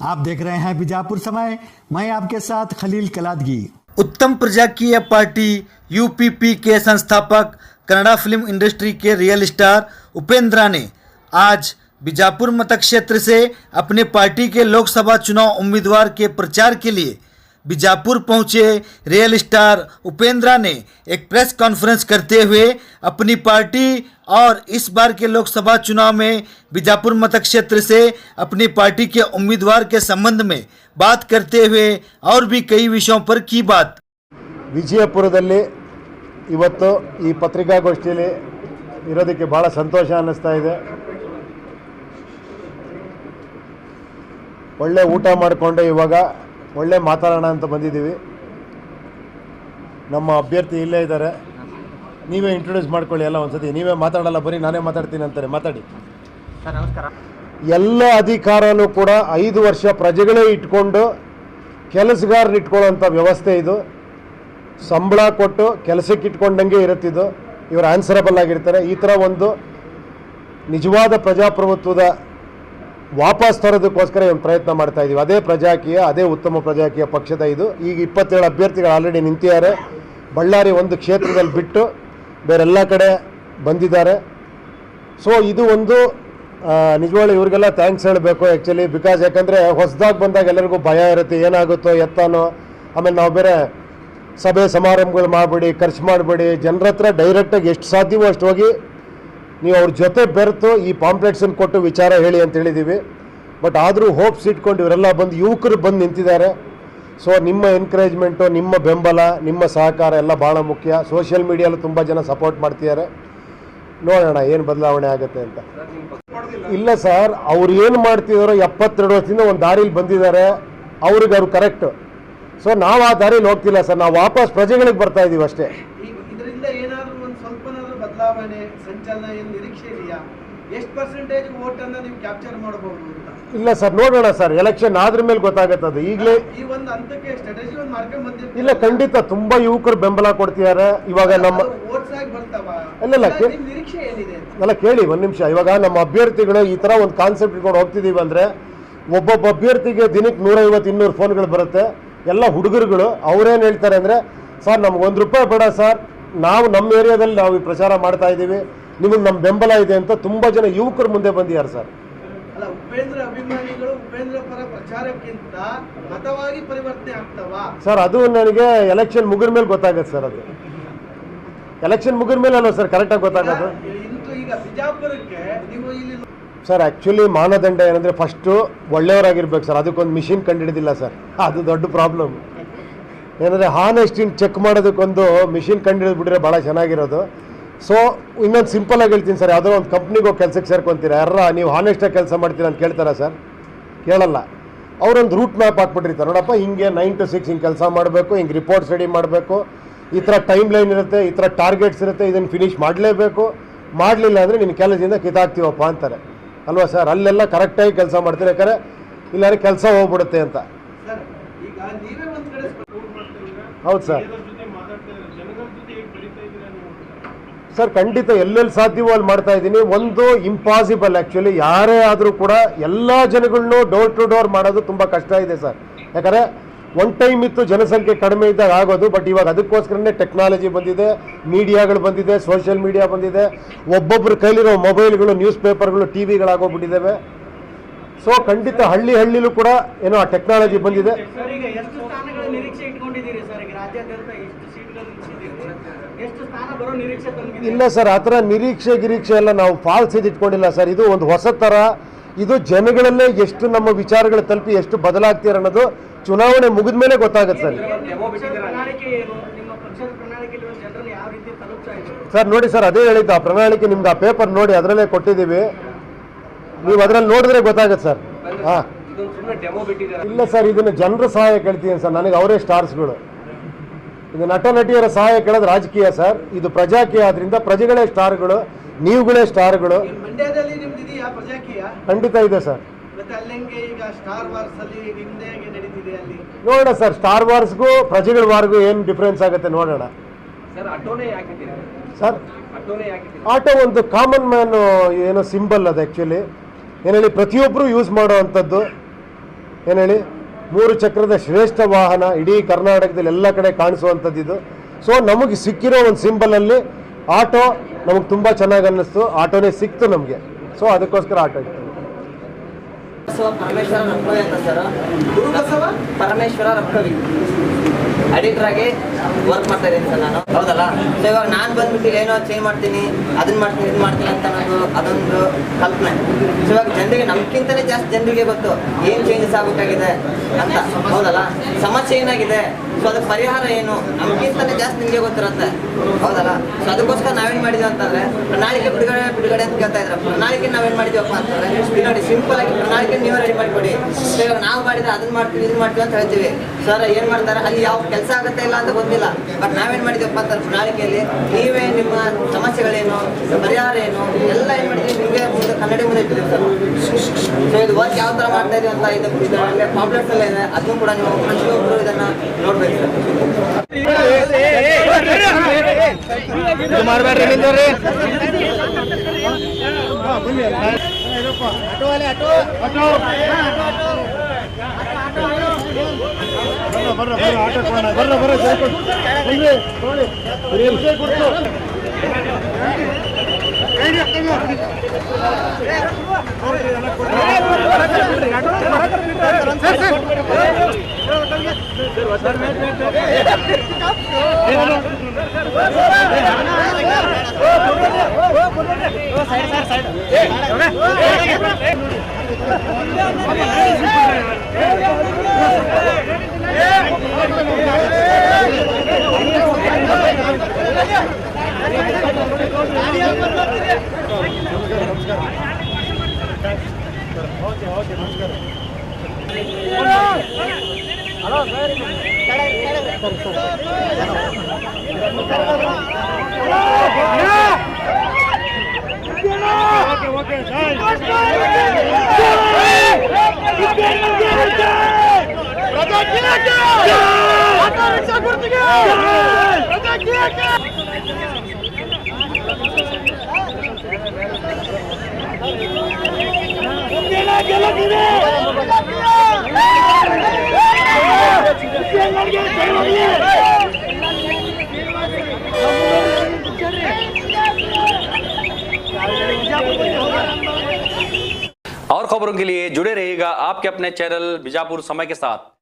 आप देख रहे हैं बीजापुर समय। मैं आपके साथ खलील कलादगी। उत्तम प्रजाकीय पार्टी यूपीपी के संस्थापक कन्नड़ा फिल्म इंडस्ट्री के रियल स्टार उपेंद्रा ने आज बीजापुर मतक्षेत्र से अपने पार्टी के लोकसभा चुनाव उम्मीदवार के प्रचार के लिए बीजापुर पहुंचे। रियल स्टार उपेंद्रा ने एक प्रेस कॉन्फ्रेंस करते हुए अपनी पार्टी और इस बार के लोकसभा चुनाव में बीजापुर मतक्षेत्र से अपनी पार्टी के उम्मीदवार के संबंध में बात करते हुए और भी कई विषयों पर की बात। ವಿಜಯಪುರದಲ್ಲಿ ಇವತ್ತು ಈ ಪತ್ರಿಕಾಗೋಷ್ಠಿಯಲ್ಲಿ ಇರೋದಕ್ಕೆ ಬಹಳ ಸಂತೋಷ ಅನ್ನಿಸ್ತಾ ಇದೆ. ಒಳ್ಳೆ ಊಟ ಮಾಡಿಕೊಂಡು ಇವಾಗ ಒಳ್ಳೆ ಮಾತಾಡೋಣ ಅಂತ ಬಂದಿದ್ದೀವಿ. ನಮ್ಮ ಅಭ್ಯರ್ಥಿ ಇಲ್ಲೇ ಇದ್ದಾರೆ, ನೀವೇ ಇಂಟ್ರೊಡ್ಯೂಸ್ ಮಾಡ್ಕೊಳ್ಳಿ. ಎಲ್ಲ ಒಂದ್ಸತಿ ನೀವೇ ಮಾತಾಡಲ್ಲ, ಬರೀ ನಾನೇ ಮಾತಾಡ್ತೀನಿ ಅಂತಾರೆ. ಮಾತಾಡಿ. ಸರ್ ನಮಸ್ಕಾರ. ಎಲ್ಲ ಅಧಿಕಾರನೂ ಕೂಡ 5 ವರ್ಷ ಪ್ರಜೆಗಳೇ ಇಟ್ಕೊಂಡು ಕೆಲಸಗಾರರು ಇಟ್ಕೊಳ್ಳೋಂಥ ವ್ಯವಸ್ಥೆ ಇದು. ಸಂಬಳ ಕೊಟ್ಟು ಕೆಲಸಕ್ಕೆ ಇಟ್ಕೊಂಡಂಗೆ ಇರುತ್ತಿದ್ದು, ಇವರು ಆನ್ಸರಬಲ್ ಆಗಿರ್ತಾರೆ. ಈ ಥರ ಒಂದು ನಿಜವಾದ ಪ್ರಜಾಪ್ರಭುತ್ವದ ವಾಪಸ್ ತರೋದಕ್ಕೋಸ್ಕರ ಒಂದು ಪ್ರಯತ್ನ ಮಾಡ್ತಾ ಇದ್ದೀವಿ. ಅದೇ ಪ್ರಜಾಕೀಯ, ಅದೇ ಉತ್ತಮ ಪ್ರಜಾಕೀಯ ಪಕ್ಷದ ಇದು. ಈಗ 27 ಅಭ್ಯರ್ಥಿಗಳು ಆಲ್ರೆಡಿ ನಿಂತಿದ್ದಾರೆ. ಬಳ್ಳಾರಿ ಒಂದು ಕ್ಷೇತ್ರದಲ್ಲಿ ಬಿಟ್ಟು ಬೇರೆಲ್ಲ ಕಡೆ ಬಂದಿದ್ದಾರೆ. ಸೊ ಇದು ಒಂದು ನಿಜವಾಗ್ಲೂ ಇವರಿಗೆಲ್ಲ ಥ್ಯಾಂಕ್ಸ್ ಹೇಳಬೇಕು ಆ್ಯಕ್ಚುಲಿ. ಯಾಕಂದರೆ ಹೊಸದಾಗಿ ಬಂದಾಗ ಎಲ್ಲರಿಗೂ ಭಯ ಇರುತ್ತೆ, ಏನಾಗುತ್ತೋ ಎತ್ತಾನೋ. ಆಮೇಲೆ ನಾವು ಬೇರೆ ಸಭೆ ಸಮಾರಂಭಗಳು ಮಾಡಬೇಡಿ, ಖರ್ಚು ಮಾಡಬೇಡಿ, ಜನರ ಹತ್ರ ಡೈರೆಕ್ಟಾಗಿ ಎಷ್ಟು ಸಾಧ್ಯವೋ ಅಷ್ಟು ಹೋಗಿ ನೀವು ಅವ್ರ ಜೊತೆ ಬೆರೆತು ಈ ಪಾಂಪ್ಲೆಟ್ಸನ್ನು ಕೊಟ್ಟು ವಿಚಾರ ಹೇಳಿ ಅಂತ ಹೇಳಿದ್ದೀವಿ. ಬಟ್ ಆದರೂ ಹೋಪ್ಸ್ ಇಟ್ಕೊಂಡು ಇವರೆಲ್ಲ ಬಂದು ಯುವಕರು ಬಂದು ನಿಂತಿದ್ದಾರೆ. ಸೊ ನಿಮ್ಮ ಎನ್ಕರೇಜ್ಮೆಂಟು, ನಿಮ್ಮ ಬೆಂಬಲ, ನಿಮ್ಮ ಸಹಕಾರ ಎಲ್ಲ ಭಾಳ ಮುಖ್ಯ. ಸೋಷಿಯಲ್ ಮೀಡಿಯಲ್ಲಿ ತುಂಬ ಜನ ಸಪೋರ್ಟ್ ಮಾಡ್ತಿದ್ದಾರೆ. ನೋಡೋಣ ಏನು ಬದಲಾವಣೆ ಆಗುತ್ತೆ ಅಂತ. ಇಲ್ಲ ಸರ್, ಅವ್ರು ಏನು ಮಾಡ್ತಿದ್ದಾರೋ 72 ವರ್ಷದಿಂದ ಒಂದು ದಾರಿಲಿ ಬಂದಿದ್ದಾರೆ. ಅವ್ರಿಗೆ ಅವ್ರು ಕರೆಕ್ಟು. ಸೊ ನಾವು ಆ ದಾರಿಲಿ ಹೋಗ್ತಿಲ್ಲ ಸರ್, ನಾವು ವಾಪಸ್ ಪ್ರಜೆಗಳಿಗೆ ಬರ್ತಾ ಇದ್ದೀವಿ ಅಷ್ಟೇ. ಇದರಿಂದ ಏನಾದರೂ ಒಂದು ಸ್ವಲ್ಪನಾದರೂ ಬದಲಾವಣೆ, ಸಂಚಲನ ಏನು ನಿರೀಕ್ಷೆ ಇದೆಯಾ? ಎಷ್ಟು ಪರ್ಸೆಂಟೇಜ್ ವೋಟನ್ನು ನೀವು ಕ್ಯಾಪ್ಚರ್ ಮಾಡಬಹುದು ಅಂತ? ಇಲ್ಲ ಸರ್, ನೋಡೋಣ ಸರ್, ಎಲೆಕ್ಷನ್ ಆದ್ರ ಮೇಲೆ ಗೊತ್ತಾಗುತ್ತೆ ಅದು. ಈಗಲೇ ಈ ಒಂದು ಹಂತಕ್ಕೆ ಸ್ಟ್ರಾಟಜಿ ಒಂದು ಮಾಡ್ಕೊಂಡು ಬಂದಿರ್ತೀವಿ. ಇಲ್ಲ, ಖಂಡಿತ ತುಂಬ ಯುವಕರು ಬೆಂಬಲ ಕೊಡ್ತಿದ್ದಾರೆ. ಇವಾಗ ನಮ್ಮ ವೋಟ್ಸ್ ಆಗಿ ಬರ್ತಾವ. ಇಲ್ಲ ನಿರೀಕ್ಷೆ ಏನಿದೆ ಅಲ್ಲ, ಕೇಳಿ ಒಂದು ನಿಮಿಷ. ಇವಾಗ ನಮ್ಮ ಅಭ್ಯರ್ಥಿಗಳು ಈ ಥರ ಒಂದು ಕಾನ್ಸೆಪ್ಟ್ ಇಟ್ಕೊಂಡು ಹೋಗ್ತಿದ್ದೀವಿ ಅಂದರೆ, ಒಬ್ಬೊಬ್ಬ ಅಭ್ಯರ್ಥಿಗೆ ದಿನಕ್ಕೆ 150-200 ಫೋನ್ಗಳು ಬರುತ್ತೆ. ಎಲ್ಲ ಹುಡುಗರುಗಳು ಅವ್ರೇನು ಹೇಳ್ತಾರೆ ಅಂದರೆ, ಸರ್ ನಮ್ಗೆ ₹1 ಬೇಡ ಸರ್, ನಾವು ನಮ್ಮ ಏರಿಯಾದಲ್ಲಿ ನಾವು ಈ ಪ್ರಚಾರ ಮಾಡ್ತಾ ಇದ್ದೀವಿ, ನಿಮಗೆ ನಮ್ಮ ಬೆಂಬಲ ಇದೆ ಅಂತ ತುಂಬ ಜನ ಯುವಕರು ಮುಂದೆ ಬಂದಿದ್ದಾರೆ ಸರ್. ಅಲ್ಲ, ಉಪೇಂದ್ರ ಅಭಿಮಾನಿಗಳು ಉಪೇಂದ್ರ ಪರ ಪ್ರಚಾರಕ್ಕಿಂತ ಮತವಾಗಿ ಪರಿವರ್ತನೆ ಆಗ್ತಾವಾ ಸರ್? ಅದು ನನಗೆ ಎಲೆಕ್ಷನ್ ಮುಗಿದ ಮೇಲೆ ಗೊತ್ತಾಗುತ್ತೆ ಸರ್. ಅದು ಎಲೆಕ್ಷನ್ ಮುಗಿದ ಮೇಲೆ ಅಲ್ವ ಸರ್ ಕರೆಕ್ಟಾಗಿ ಗೊತ್ತಾಗೋದು. ಈಗ ಬಿಜಾಪುರಕ್ಕೆ ನೀವು ಇಲ್ಲಿ ಸರ್ ಆ್ಯಕ್ಚುಲಿ ಮಾನದಂಡ ಏನಂದರೆ ಫಸ್ಟು ಒಳ್ಳೆಯವರಾಗಿರ್ಬೇಕು ಸರ್. ಅದಕ್ಕೊಂದು ಮಿಷಿನ್ ಕಂಡುಹಿಡಿದಿಲ್ಲ ಸರ್, ಅದು ದೊಡ್ಡ ಪ್ರಾಬ್ಲಮ್. ಏನಂದರೆ ಹಾನೆಸ್ಟಿನ ಚೆಕ್ ಮಾಡೋದಕ್ಕೊಂದು ಮಿಷಿನ್ ಕಂಡುಹಿಡಿದ್ಬಿಟ್ರೆ ಭಾಳ ಚೆನ್ನಾಗಿರೋದು. ಸೊ ಇನ್ನೊಂದು ಸಿಂಪಲಾಗಿ ಹೇಳ್ತೀನಿ ಸರ್, ಯಾವುದೋ ಒಂದು ಕಂಪ್ನಿಗೆ ಹೋಗಿ ಕೆಲಸಕ್ಕೆ ಸೇರ್ಕೊತೀರಾ, ನೀವು ಹಾನೆಸ್ಟಾಗಿ ಕೆಲಸ ಮಾಡ್ತೀರಾ ಅಂತ ಕೇಳ್ತಾರಾ ಸರ್? ಕೇಳಲ್ಲ. ಅವರೊಂದು ರೂಟ್ ಮ್ಯಾಪ್ ಹಾಕ್ಬಿಟ್ಟಿರ್ತಾರೆ. ನೋಡಪ್ಪ, ಹಿಂಗೆ 9 to 6 ಹಿಂಗೆ ಕೆಲಸ ಮಾಡಬೇಕು, ಹಿಂಗೆ ರಿಪೋರ್ಟ್ಸ್ ರೆಡಿ ಮಾಡಬೇಕು, ಈ ಥರ ಟೈಮ್ ಲೈನ್ ಇರುತ್ತೆ, ಈ ಥರ ಟಾರ್ಗೆಟ್ಸ್ ಇರುತ್ತೆ, ಇದನ್ನು ಫಿನಿಷ್ ಮಾಡಲೇಬೇಕು, ಮಾಡಲಿಲ್ಲ ಅಂದರೆ ನಿನ್ನ ಕೆಲಸದಿಂದ ಕಿತ್ತಾಕ್ತೀವಪ್ಪ ಅಂತಾರೆ ಅಲ್ವಾ ಸರ್? ಅಲ್ಲೆಲ್ಲ ಕರೆಕ್ಟಾಗಿ ಕೆಲಸ ಮಾಡ್ತಾರೆ, ಯಾಕಂದರೆ ಇಲ್ಲಾಂದ್ರೆ ಕೆಲಸ ಹೋಗ್ಬಿಡುತ್ತೆ ಅಂತ. ಹೌದು ಸರ್. ಸರ್ ಖಂಡಿತ ಎಲ್ಲೆಲ್ಲಿ ಸಾಧ್ಯವೋ ಅಲ್ಲಿ ಮಾಡ್ತಾ ಇದ್ದೀನಿ. ಒಂದು ಇಂಪಾಸಿಬಲ್ ಆ್ಯಕ್ಚುಲಿ, ಯಾರೇ ಆದರೂ ಕೂಡ ಎಲ್ಲ ಜನಗಳನ್ನೂ ಡೋರ್ ಟು ಡೋರ್ ಮಾಡೋದು ತುಂಬ ಕಷ್ಟ ಇದೆ ಸರ್. ಯಾಕಂದರೆ ಒನ್ ಟೈಮ್ ಇತ್ತು ಜನಸಂಖ್ಯೆ ಕಡಿಮೆ ಇದ್ದಾಗ ಆಗೋದು. ಬಟ್ ಇವಾಗ ಅದಕ್ಕೋಸ್ಕರನೇ ಟೆಕ್ನಾಲಜಿ ಬಂದಿದೆ, ಮೀಡಿಯಾಗಳು ಬಂದಿದೆ, ಸೋಷಿಯಲ್ ಮೀಡಿಯಾ ಬಂದಿದೆ, ಒಬ್ಬೊಬ್ಬರ ಕೈಲಿರೋ ಮೊಬೈಲ್ಗಳು, ನ್ಯೂಸ್ ಪೇಪರ್ಗಳು, ಟಿವಿಗಳಾಗೋಗ್ಬಿಟ್ಟಿದ್ದಾವೆ. ಸೊ ಖಂಡಿತ ಹಳ್ಳಿಲೂ ಕೂಡ ಏನೋ ಆ ಟೆಕ್ನಾಲಜಿ ಬಂದಿದೆ. ಇಲ್ಲ ಸರ್, ಆ ಥರ ನಿರೀಕ್ಷೆ ಎಲ್ಲ ನಾವು ಫಾಲ್ಸ್ ಇಟ್ಕೊಂಡಿಲ್ಲ ಸರ್. ಇದು ಒಂದು ಹೊಸ ಥರ. ಇದು ಜನಗಳಲ್ಲೇ ಎಷ್ಟು ನಮ್ಮ ವಿಚಾರಗಳು ತಲುಪಿ ಎಷ್ಟು ಬದಲಾಗ್ತೀರ ಅನ್ನೋದು ಚುನಾವಣೆ ಮುಗಿದ ಮೇಲೆ ಗೊತ್ತಾಗುತ್ತೆ ಸರ್. ಸರ್ ನೋಡಿ ಸರ್, ಅದೇ ಹೇಳಿದ್ದು, ಆ ಪ್ರಣಾಳಿಕೆ ನಿಮ್ಗೆ ಆ ಪೇಪರ್ ನೋಡಿ, ಅದರಲ್ಲೇ ಕೊಟ್ಟಿದ್ದೀವಿ. ನೀವು ಅದರಲ್ಲಿ ನೋಡಿದ್ರೆ ಗೊತ್ತಾಗುತ್ತೆ ಸರ್. ಹಾಂ, ಇಲ್ಲ ಸರ್, ಇದನ್ನು ಜನರ ಸಹಾಯ ಕೇಳ್ತೀನಿ ಸರ್. ನನಗೆ ಅವರೇ ಸ್ಟಾರ್ಸ್ಗಳು. ಇದು ನಟ ನಟಿಯರ ಸಹಾಯ ಕೇಳೋದು ರಾಜಕೀಯ ಸರ್. ಇದು ಪ್ರಜಾಕೀಯ, ಆದ್ರಿಂದ ಪ್ರಜೆಗಳೇ ಸ್ಟಾರ್ಗಳು, ನೀವುಗಳೇ ಸ್ಟಾರ್ಗಳು. ಖಂಡಿತ ಇದೆ ಸರ್. ನೋಡೋಣ ಸರ್, ಸ್ಟಾರ್ ವಾರ್ಸ್ಗೂ ಪ್ರಜೆಗಳ ವಾರ್ಗೂ ಏನು ಡಿಫ್ರೆನ್ಸ್ ಆಗುತ್ತೆ ನೋಡೋಣ ಸರ್. ಆಟೋ ಒಂದು ಕಾಮನ್ ಮ್ಯಾನ್ ಏನೋ ಸಿಂಬಲ್ ಅದು ಆ್ಯಕ್ಚುಲಿ. ಏನು ಹೇಳಿ, ಪ್ರತಿಯೊಬ್ಬರು ಯೂಸ್ ಮಾಡೋ ಅಂಥದ್ದು. ಏನು ಹೇಳಿ 3 ಚಕ್ರದ ಶ್ರೇಷ್ಠ ವಾಹನ ಇಡೀ ಕರ್ನಾಟಕದಲ್ಲಿ ಎಲ್ಲ ಕಡೆ ಕಾಣಿಸುವಂಥದ್ದು ಇದು. ಸೊ ನಮಗೆ ಸಿಕ್ಕಿರೋ ಒಂದು ಸಿಂಬಲಲ್ಲಿ ಆಟೋ ನಮಗೆ ತುಂಬ ಚೆನ್ನಾಗಿ ಅನ್ನಿಸ್ತು, ಆಟೋನೇ ಸಿಕ್ತು ನಮಗೆ. ಸೊ ಅದಕ್ಕೋಸ್ಕರ ಆಟೋ ಇತ್ತು. ಪರಮೇಶ್ವರ ರಕ್ಕವಿ ಅಂತ ಸರ್, ಗುರುಬಸವ ಪರಮೇಶ್ವರ ರಕ್ಕವಿ ಎಡಿಟರ್ ಆಗಿ ವರ್ಕ್ ಮಾಡ್ತಾ ಇದ್ದೀನಿ ಸರ್ ನಾನು. ಹೌದಲ್ಲ, ಸೊ ಇವಾಗ ನಾನು ಬಂದ್ಬಿಟ್ಟು ಏನೋ ಚೇಂಜ್ ಮಾಡ್ತೀನಿ, ಅದನ್ನ ಮಾಡ್ತೀನಿ, ಇದು ಮಾಡ್ತೀನಿ ಅಂತ ಅನ್ನೋದು ಅದೊಂದು ಕಲ್ಪನೆ. ಸೊ ಇವಾಗ ಜನರಿಗೆ ನಮ್ಗಿಂತಲೇ ಜಾಸ್ತಿ ಜನರಿಗೆ ಗೊತ್ತು ಏನು ಚೇಂಜಸ್ ಆಗಬೇಕಾಗಿದೆ ಅಂತ. ಹೌದಲ್ಲ, ಸಮಸ್ಯೆ ಏನಾಗಿದೆ, ಸೊ ಅದಕ್ಕೆ ಪರಿಹಾರ ಏನು ನಮ್ಗಿಂತಲೇ ಜಾಸ್ತಿ ನಿಮಗೆ ಗೊತ್ತಿರುತ್ತೆ. ಹೌದಲ್ಲ, ಸೊ ಅದಕ್ಕೋಸ್ಕರ ನಾವೇನು ಮಾಡಿದ್ವಿ ಅಂತಂದ್ರೆ ಪ್ರಣಾಳಿಕೆ ಬಿಡುಗಡೆ ಅಂತ ಕೇಳ್ತಾ ಇದ್ರೆ, ಪ್ರಣಾಳಿಕೆ ನಾವೇನು ಮಾಡಿದ್ವಪ್ಪ ಅಂತಂದ್ರೆ ಇದು ನೋಡಿ ಸಿಂಪಲ್ ಆಗಿ ಪ್ರಣಾಳಿಕೆ ನೀವೇ ರೆಡಿ ಮಾಡಿಕೊಡಿ. ಸೊ ಇವಾಗ ನಾವು ಮಾಡಿದ್ರೆ ಅದನ್ನ ಮಾಡ್ತೀವಿ ಇದನ್ನ ಮಾಡ್ತೀವಿ ಅಂತ ಹೇಳ್ತೀವಿ. ಸರ್ ಏನು ಮಾಡ್ತಾರೆ, ಅಲ್ಲಿ ಯಾವ ಕೆಲಸ ಆಗುತ್ತೆ ಇಲ್ಲ ಅಂತ ಗೊತ್ತಿಲ್ಲ. ಬಟ್ ನಾವೇನು ಮಾಡಿದ್ವಪ್ಪ ಅಂತಂದ್ರೆ ಪ್ರಣಾಳಿಕೆಯಲ್ಲಿ ನೀವೇ ನಿಮ್ಮ ಸಮಸ್ಯೆಗಳೇನು, ಪರಿಹಾರ ಏನು ಎಲ್ಲ ಏನು ಮಾಡಿದ್ವಿ ನಿಮಗೆ ಮುಂದೆ ಕನ್ನಡಿ ಮುಂದೆ ಇಟ್ಟಿದ್ದೀವಿ ಸರ್. ಸೊ ಇದು ವರ್ಕ್ ಯಾವ ಥರ ಮಾಡ್ತಾ ಇದೀವಿ ಅಂತ ಇದರಲ್ಲಿ ಪಾಂಪ್ಲೆಟ್ಸ್ ಎಲ್ಲ ಇದೆ, ಅದನ್ನು ಕೂಡ ನೀವು ಪ್ರತಿಯೊಬ್ಬರು ಇದನ್ನು ನೋಡ್ಬೇಕು ಸರ್. और खबरों के लिए जुड़े रहिएगा आपके अपने चैनल बीजापुर समय के साथ।